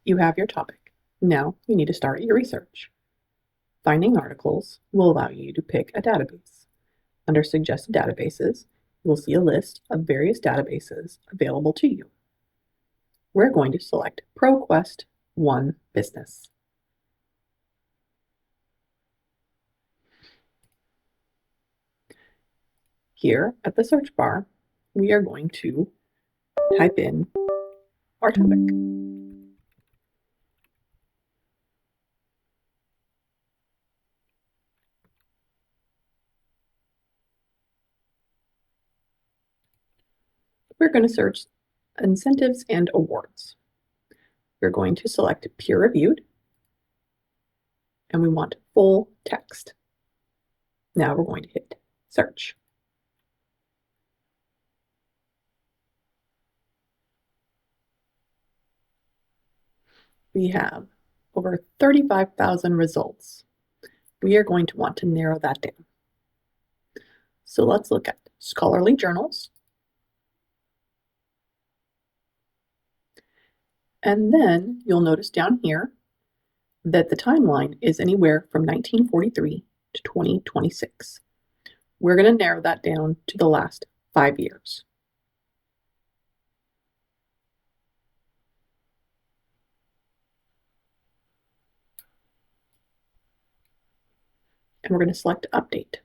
You have your topic. Now you need to start your research. Finding articles will allow you to pick a database. Under Suggested Databases, you will see a list of various databases available to you. We're going to select ProQuest One Business. Here at the search bar, we are going to type in our topic. We're going to search incentives and awards. We're going to select peer-reviewed, and we want full text. Now we're going to hit search. We have over 35,000 results. We are going to want to narrow that down. So let's look at scholarly journals. And then you'll notice down here that the timeline is anywhere from 1943 to 2026. We're going to narrow that down to the last 5 years. And we're going to select Update.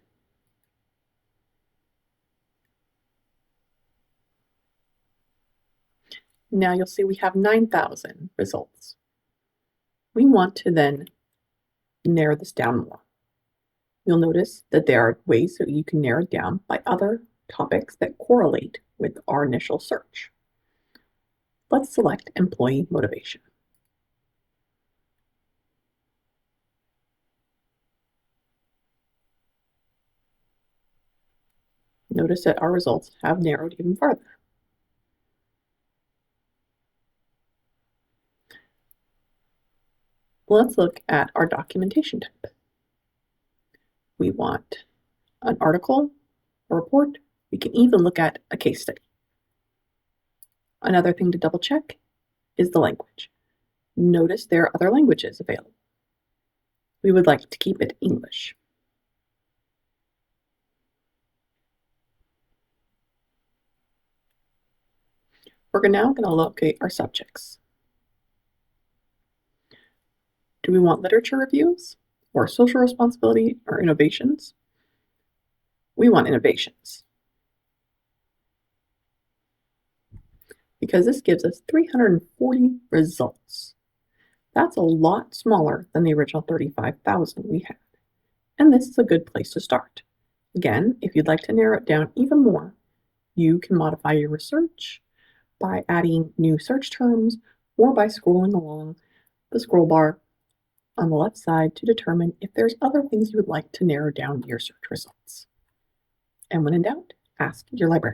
Now you'll see we have 9,000 results. We want to then narrow this down more. You'll notice that there are ways that you can narrow it down by other topics that correlate with our initial search. Let's select Employee Motivation. Notice that our results have narrowed even farther. Let's look at our documentation type. We want an article, a report. We can even look at a case study. Another thing to double check is the language. Notice there are other languages available. We would like to keep it English. We're now going to locate our subjects. Do we want literature reviews or social responsibility or innovations? We want innovations, because this gives us 340 results. That's a lot smaller than the original 35,000 we had, and this is a good place to start. Again, if you'd like to narrow it down even more, you can modify your research by adding new search terms or by scrolling along the scroll bar on the left side to determine if there's other things you would like to narrow down your search results. And when in doubt, ask your librarian.